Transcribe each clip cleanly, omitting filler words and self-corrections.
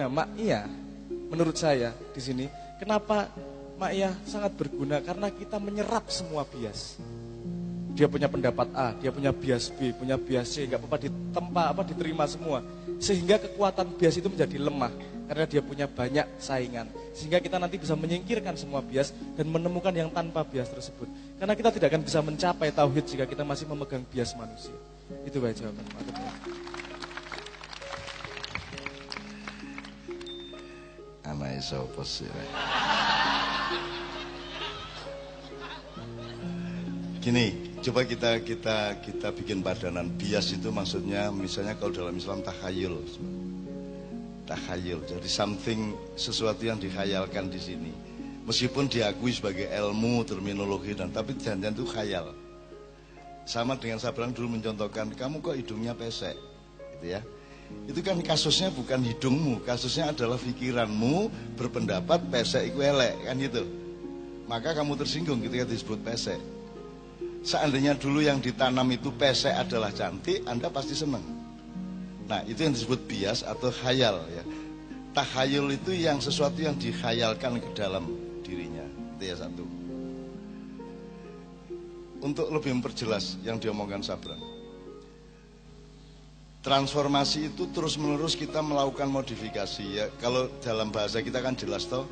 Nah, Mak Iya, menurut saya di sini, kenapa Mak Iya sangat berguna? Karena kita menyerap semua bias. Dia punya pendapat A, dia punya bias B, punya bias C, nggak apa-apa diterima semua. Sehingga kekuatan bias itu menjadi lemah, karena dia punya banyak saingan. Sehingga kita nanti bisa menyingkirkan semua bias dan menemukan yang tanpa bias tersebut. Karena kita tidak akan bisa mencapai tauhid jika kita masih memegang bias manusia. Itu baik jawaban. Anak sapa sih? Gini, coba kita bikin padanan. Bias itu maksudnya, misalnya kalau dalam Islam takhayul. Takhayul, jadi sesuatu yang dikhayalkan di sini. Meskipun diakui sebagai ilmu, terminologi tapi jangan itu khayal. Sama dengan Sabrang dulu mencontohkan, kamu kok hidungnya pesek, gitu ya. Itu kan kasusnya bukan hidungmu, kasusnya adalah pikiranmu berpendapat pesek itu elek, kan gitu. Maka kamu tersinggung ketika disebut pesek. Seandainya dulu yang ditanam itu pesek adalah cantik, Anda pasti senang. Nah, itu yang disebut bias atau khayal ya. Takhayul itu yang sesuatu yang dikhayalkan ke dalam dirinya. Itu ya satu. Untuk lebih memperjelas yang diomongkan Sabrang, transformasi itu terus-menerus kita melakukan modifikasi ya. Kalau dalam bahasa kita kan jelas toh.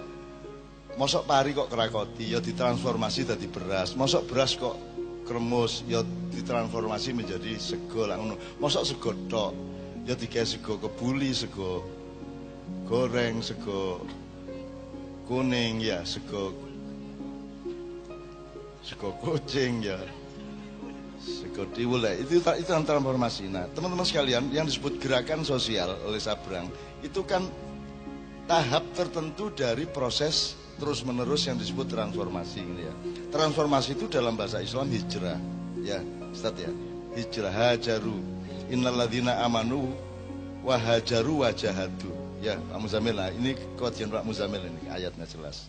Mosok pari kok kerakoti, ya ditransformasi jadi beras. Mosok beras kok kremus, ya ditransformasi menjadi sego lah ngono. Mosok sego tok, ya digawe sego kebuli, sego goreng, sego kuning ya, sego kucing ya. Seperti itu transformasi. Nah, teman-teman sekalian, yang disebut gerakan sosial oleh Sabrang itu kan tahap tertentu dari proses terus-menerus yang disebut transformasi, gitu ya. Transformasi itu dalam bahasa Islam hijrah, ya, Ustaz ya. Hijrah, hajaru, innalladzina amanu wa hajaru wa jahadu. Ya, Pak Muzamil, nah ini kajian Pak Muzamil ini ayatnya jelas.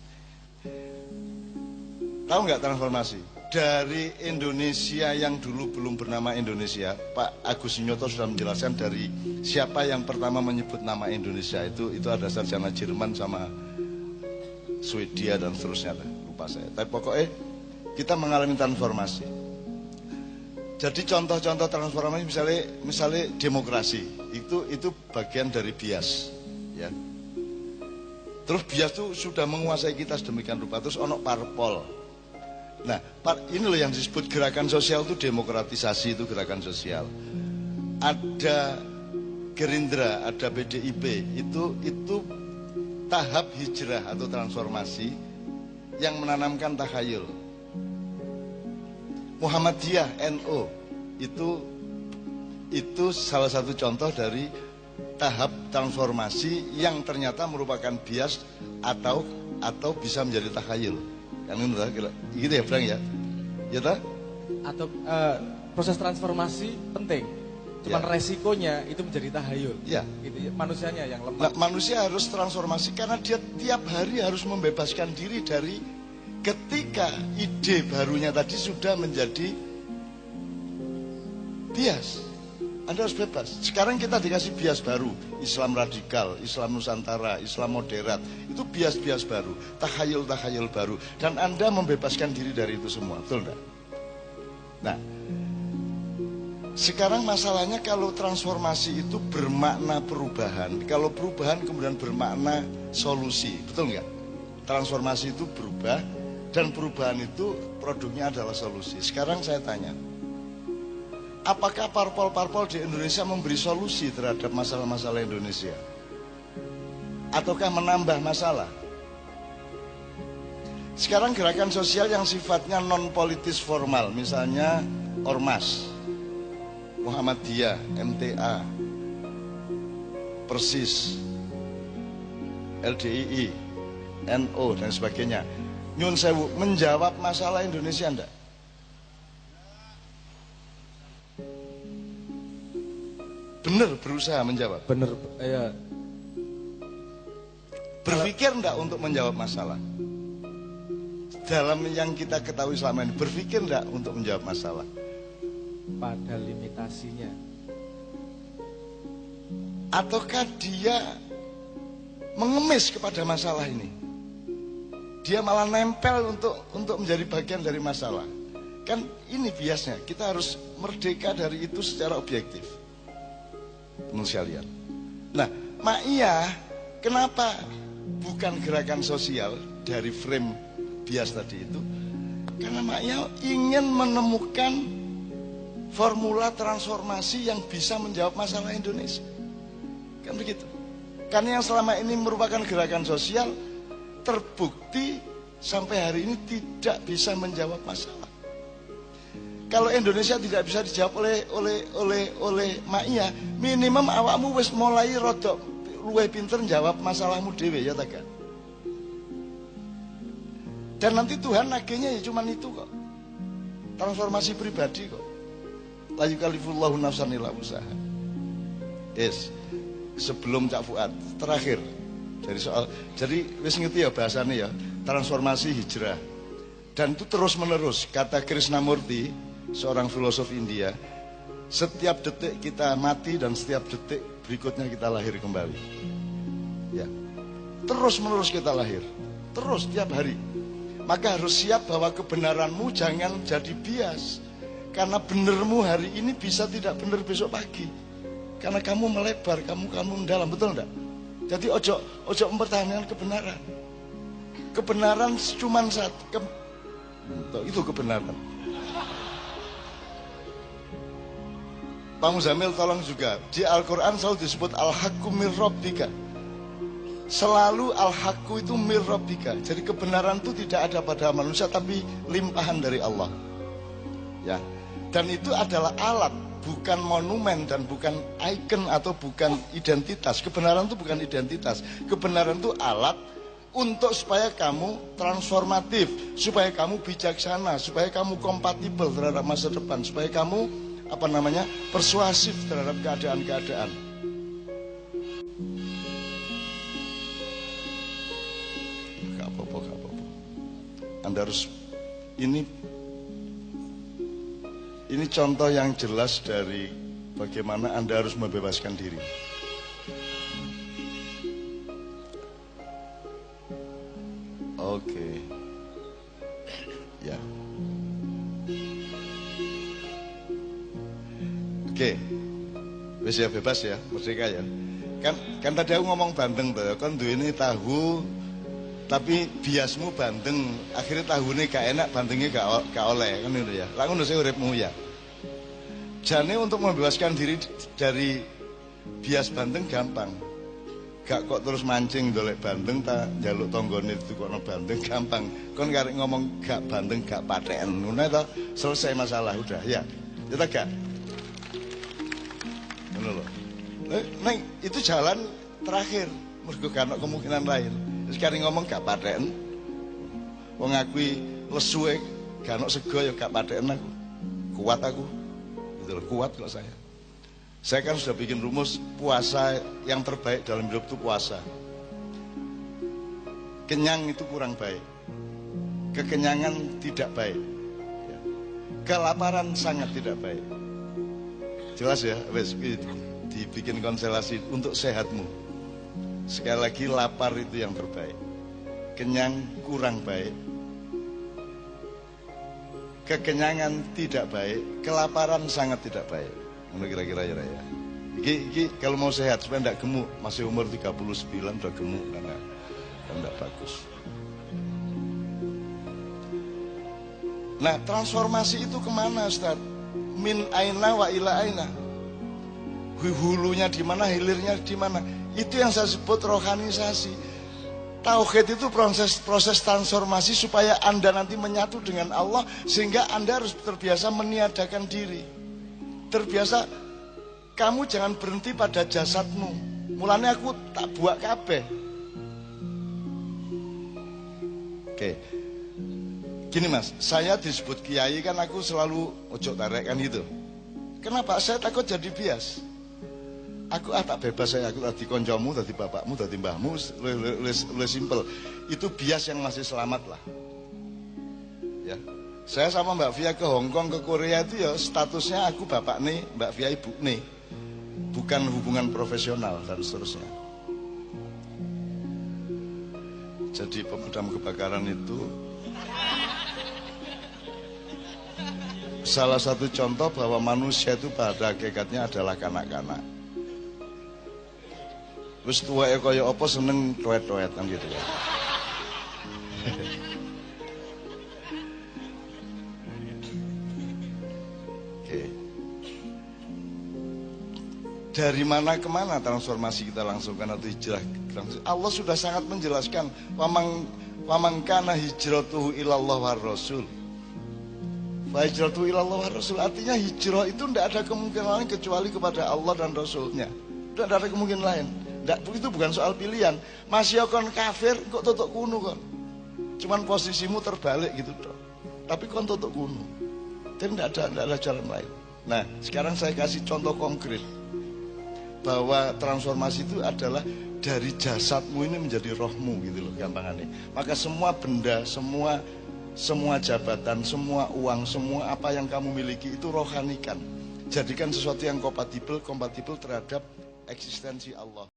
Tahu nggak transformasi? Dari Indonesia yang dulu belum bernama Indonesia, Pak Agus Nyoto sudah menjelaskan dari siapa yang pertama menyebut nama Indonesia itu ada sarjana Jerman sama Swedia dan seterusnya, lupa saya. Tapi pokoknya kita mengalami transformasi. Jadi contoh-contoh transformasi misalnya demokrasi itu bagian dari bias, ya. Terus bias itu sudah menguasai kita sedemikian rupa. Terus ono parpol. Nah, ini loh yang disebut gerakan sosial itu demokratisasi, itu gerakan sosial. Ada Gerindra, ada PDIP, itu tahap hijrah atau transformasi yang menanamkan takhayul. Muhammadiyah, NU, itu salah satu contoh dari tahap transformasi yang ternyata merupakan bias atau bisa menjadi takhayul. Kan gitu ya, Bang ya? Ya toh? Atau proses transformasi penting. Cuman ya, resikonya itu menjadi tahayul. Ya. Gitu ya, manusianya yang lemah. Nah, manusia harus transformasi karena dia tiap hari harus membebaskan diri dari ketika ide barunya tadi sudah menjadi bias. Anda harus bebas. Sekarang kita dikasih bias baru, Islam radikal, Islam Nusantara, Islam moderat. Itu bias-bias baru, takhayul-takhayul baru. Dan Anda membebaskan diri dari itu semua, betul enggak? Nah, sekarang masalahnya kalau transformasi itu bermakna perubahan. Kalau perubahan kemudian bermakna solusi, betul enggak? Transformasi itu berubah dan perubahan itu produknya adalah solusi. Sekarang saya tanya, apakah parpol-parpol di Indonesia memberi solusi terhadap masalah-masalah Indonesia? Ataukah menambah masalah? Sekarang gerakan sosial yang sifatnya non-politis formal, misalnya Ormas, Muhammadiyah, MTA, Persis, LDII, NU dan sebagainya, nyun sewu, menjawab masalah Indonesia enggak? Benar berusaha menjawab. Benar, ya. Berpikir enggak untuk menjawab masalah? Dalam yang kita ketahui selama ini, berpikir enggak untuk menjawab masalah? Pada limitasinya. Ataukah dia mengemis kepada masalah ini? Dia malah nempel untuk menjadi bagian dari masalah. Kan ini biasnya, kita harus merdeka dari itu secara objektif. Menurut sekalian. Nah, Ma'iyah kenapa bukan gerakan sosial dari frame bias tadi itu? Karena Ma'iyah ingin menemukan formula transformasi yang bisa menjawab masalah Indonesia. Kan begitu. Karena yang selama ini merupakan gerakan sosial terbukti sampai hari ini tidak bisa menjawab masalah. Kalau Indonesia tidak bisa dijawab oleh Ma'iyah, minimum awakmu wis mulai rodok luwih pinter jawab masalahmu dhewe ya ta kan. Dan nanti Tuhan nagihnya ya cuman itu kok. Transformasi pribadi kok. La yukallifullahu nafsan illa wus'aha. Yes. Sebelum Cak Fuad terakhir dari soal, jadi wis ngerti ya bahasanya ya, transformasi hijrah. Dan itu terus menerus. Kata Krishnamurti, seorang filosof India, setiap detik kita mati dan setiap detik berikutnya kita lahir kembali. Ya, terus menerus kita lahir, terus tiap hari. Maka harus siap bahwa kebenaranmu jangan jadi bias. Karena benermu hari ini bisa tidak benar besok pagi. Karena kamu melebar, kamu mendalam, betul enggak? Jadi ojo mempertahankan kebenaran. Kebenaran cuma satu, itu kebenaran. Pak Muzamil tolong juga, di Al-Quran selalu disebut Al-Haqqu mir Rabbika. Selalu Al-Haqqu itu mir Rabbika. Jadi kebenaran itu tidak ada pada manusia, tapi limpahan dari Allah. Ya. Dan itu adalah alat, bukan monumen dan bukan ikon atau bukan identitas. Kebenaran itu bukan identitas. Kebenaran itu alat untuk supaya kamu transformatif, supaya kamu bijaksana, supaya kamu kompatibel terhadap masa depan, supaya kamu persuasif terhadap keadaan-keadaan. Gak apa-apa. Anda harus ini contoh yang jelas dari bagaimana Anda harus membebaskan diri. Oke. Ya. Oke. Wis ya bebas ya, merdeka ya. Kan tadi aku ngomong bandeng tuh, kan duwene tahu tapi biasmu bandeng, akhirnya tahune gak enak, bandengnya gak oleh, kan itu ya. Lah ngono sing uripmu ya. Jane untuk membebaskan diri dari bias bandeng gampang. Gak kok terus mancing dolek bandeng tak njaluk tanggane ditukokno bandeng gampang. Kon karek ngomong gak bandeng gak paten. Ngono to, selesai masalah udah ya. Ya ta gak? Ngono lho. Nah, itu jalan terakhir. Mergo gak ono kemungkinan lain. Sekarang ngomong gak paten. Wong aku lesu gak ono sego ya gak paten aku. Kuat aku. Gitu loh, kuat kok saya. Saya kan sudah bikin rumus puasa yang terbaik dalam hidup itu puasa. Kenyang itu kurang baik. Kekenyangan tidak baik. Kelaparan sangat tidak baik. Jelas ya, wes dibikin konstelasi untuk sehatmu. Sekali lagi lapar itu yang terbaik. Kenyang kurang baik. Kekenyangan tidak baik, kelaparan sangat tidak baik. Kira-kira ya. Iki kalau mau sehat supaya tidak gemuk, masih umur 39 udah gemuk karena tidak bagus. Nah, transformasi itu kemana, Ustaz? Min aina wa ila aina. Hulunya di mana, hilirnya di mana? Itu yang saya sebut rohanisasi. Tauhid itu proses transformasi supaya Anda nanti menyatu dengan Allah, sehingga Anda harus terbiasa meniadakan diri. Terbiasa, kamu jangan berhenti pada jasadmu. Mulanya aku tak buat kabeh. Oke. Gini mas, saya disebut kiai kan aku selalu ojo tarik kan gitu. Kenapa? Saya takut jadi bias. Aku tak bebas saya, aku tadi koncomu, tadi bapakmu, tadi mbahmu, le simple. Itu bias yang masih selamat lah. Ya. Saya sama Mbak Via ke Hong Kong, ke Korea itu ya statusnya aku bapak nih, Mbak Via ibu nih. Bukan hubungan profesional dan seterusnya. Jadi pemadam kebakaran itu salah satu contoh bahwa manusia itu pada hakikatnya adalah kanak-kanak. Wis tuweke kaya apa seneng toet-toetan gitu ya. Oke. Dari mana ke mana transformasi kita langsungkan atau hijrah? Allah sudah sangat menjelaskan wamang kana hijratuhu ilallah war rasul. Fa hijratuhu ilallah war rasul artinya hijrah itu tidak ada kemungkinan lain kecuali kepada Allah dan Rasulnya. Tidak ada kemungkinan lain. Itu bukan soal pilihan. Masih kon kafir kok tutuk kuno kon. Cuman posisimu terbalik gitu toh. Tapi kon tutuk kuno. Dan tidak ada jalan lain. Nah, sekarang saya kasih contoh konkret bahwa transformasi itu adalah dari jasadmu ini menjadi rohmu gitu loh gampangannya. Maka semua benda, semua jabatan, semua uang, semua apa yang kamu miliki itu rohanikan. Jadikan sesuatu yang kompatibel terhadap eksistensi Allah.